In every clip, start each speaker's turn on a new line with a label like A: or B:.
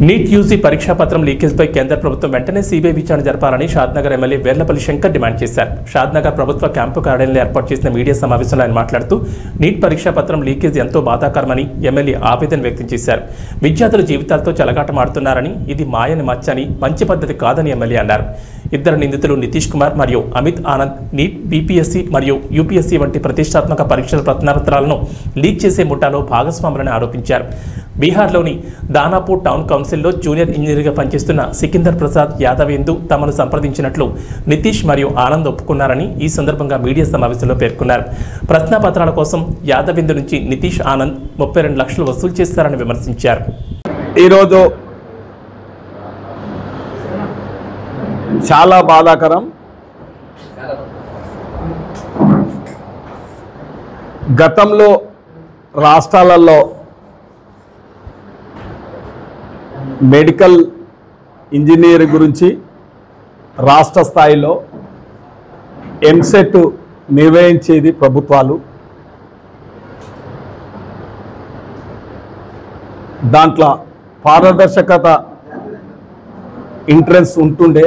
A: NEET UG పరీక్షా పత్రం లీకేజ్పై కేంద్ర ప్రభుత్వం వెంటనే సీబీఐ విచారణ జరపాలని షాద్నగర్ ఎమ్మెల్యే వేర్లపల్లి శంకర్ డిమాండ్ చేశారు. షాద్నగర్ ప్రభుత్వ క్యాంపు కార్యాలయంలో ఏర్పాటు చేసిన మీడియా సమావేశంలో ఆయన మాట్లాడుతూ నీట్ పరీక్షా పత్రం లీకేజ్ ఎంతో బాధాకరమని ఎమ్మెల్యే ఆవేదన వ్యక్తం చేశారు. విద్యార్థుల జీవితాలతో చెలగాటమాడుతున్నారని, ఇది మాయని మచ్చని, మంచి పద్ధతి కాదని ఎమ్మెల్యే అన్నారు. ఇద్దరు నిందితులు నితీష్ కుమార్ మరియు అమిత్ ఆనంద్ నీట్, బీపీఎస్సీ మరియు యూపీఎస్సీ వంటి ప్రతిష్టాత్మక పరీక్షల ప్రశ్నపత్రాలను లీక్ చేసే ముఠాలో భాగస్వాములని ఆరోపించారు. బీహార్లోని దానాపూర్ టౌన్ కౌన్సిల్లో జూనియర్ ఇంజనీర్గా పనిచేస్తున్న సికిందర్ ప్రసాద్ యాదవేందు తమను సంప్రదించినట్లు నితీష్ మరియు ఆనంద్ ఒప్పుకున్నారని ఈ సందర్భంగా మీడియా సమావేశంలో పేర్కొన్నారు. ప్రశ్నాపత్రాల కోసం యాదవేందు నుంచి నితీష్ ఆనంద్ 32 లక్షలు వసూలు చేస్తారని విమర్శించారు.
B: ఈరోజు చాలా బాధాకరం. గతంలో రాష్ట్రాలలో మెడికల్ ఇంజనీర్ గురించి రాష్ట్ర స్థాయిలో ఎంసెట్ నిర్వహించేది ప్రభుత్వాలు. దాంట్లో పారదర్శకత ఎంట్రన్స్ ఉంటుండే.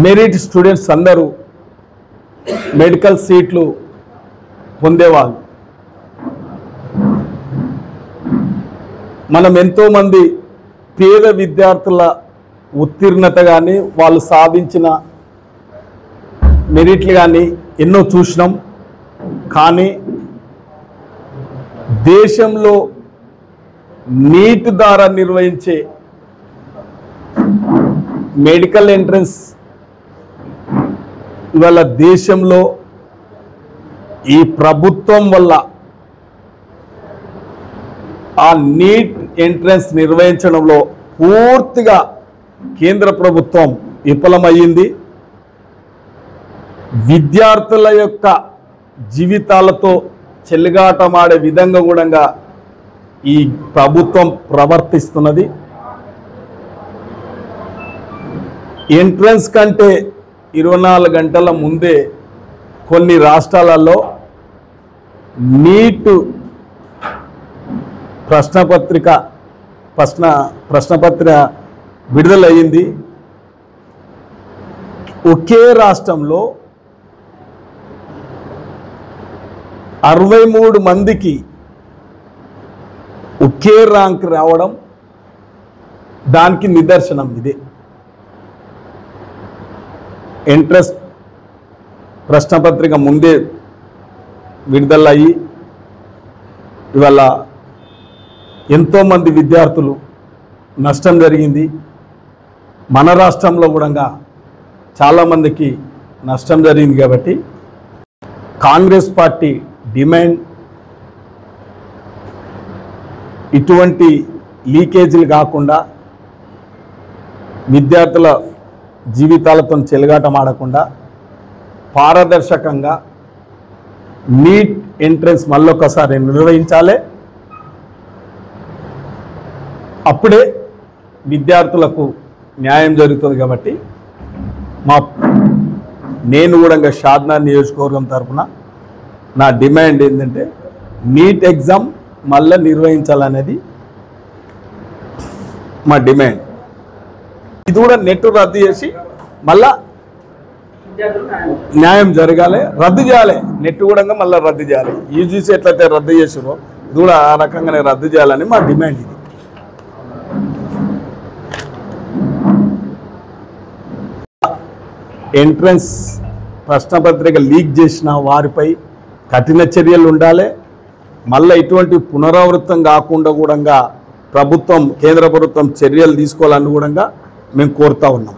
B: మెరిట్ స్టూడెంట్స్ అందరూ మెడికల్ సీట్లు పొందేవాళ్ళు. మనం ఎంతోమంది పేద విద్యార్థుల ఉత్తీర్ణత కానీ వాళ్ళు సాధించిన మెరిట్లు కానీ ఎన్నో చూసినాం. కానీ దేశంలో నీట్ ద్వారా నిర్వహించే మెడికల్ ఎంట్రన్స్ ఇవాళ దేశంలో ఈ ప్రభుత్వం వల్ల ఆ నీట్ ఎంట్రన్స్ నిర్వహించడంలో పూర్తిగా కేంద్ర ప్రభుత్వం విఫలమయ్యింది. విద్యార్థుల యొక్క జీవితాలతో చెలగాటమాడే విధంగా కూడా ఈ ప్రభుత్వం ప్రవర్తిస్తున్నది. ఎంట్రన్స్ కంటే 24 గంటల ముందే కొన్ని రాష్ట్రాలలో నీట్ ప్రశ్నపత్ర విడుదలయ్యింది. ఒకే రాష్ట్రంలో 63 మందికి ఒకే ర్యాంక్ రావడం దానికి నిదర్శనం ఇదే. ఎంట్రన్స్ ప్రశ్నపత్రిక ముందే విడుదలయ్యి ఇవాళ ఎంతోమంది విద్యార్థులు నష్టం జరిగింది. మన రాష్ట్రంలో కూడా చాలామందికి నష్టం జరిగింది. కాబట్టి కాంగ్రెస్ పార్టీ డిమాండ్ ఇటువంటి లీకేజీలు కాకుండా, విద్యార్థుల జీవితాలతో చెలగాటమాడకుండా పారదర్శకంగా నీట్ ఎంట్రన్స్ మళ్ళొకసారి నిర్వహించాలి. అప్పుడే విద్యార్థులకు న్యాయం జరుగుతుంది. కాబట్టి నేను కూడా షాద్నగర్ నియోజకవర్గం తరఫున నా డిమాండ్ ఏంటంటే నీట్ ఎగ్జామ్ మళ్ళీ నిర్వహించాలనేది మా డిమాండ్. ఇది కూడా నెట్ రద్దు చేసి మళ్ళా న్యాయం జరగాలి, రద్దు చేయాలి. నెట్ కూడా మళ్ళీ రద్దు చేయాలి. యూజీసీ ఎట్లయితే రద్దు చేసారో ఇది కూడా ఆ రకంగానే రద్దు చేయాలని మా డిమాండ్. ఇది ఎంట్రన్స్ ప్రశ్నపత్రిక లీక్ చేసిన వారిపై కఠిన చర్యలు ఉండాలి. మళ్ళీ ఇటువంటి పునరావృతం కాకుండా కూడా ప్రభుత్వం, కేంద్ర ప్రభుత్వం చర్యలు తీసుకోవాలని కూడా మేము కోరుతా ఉన్నాం.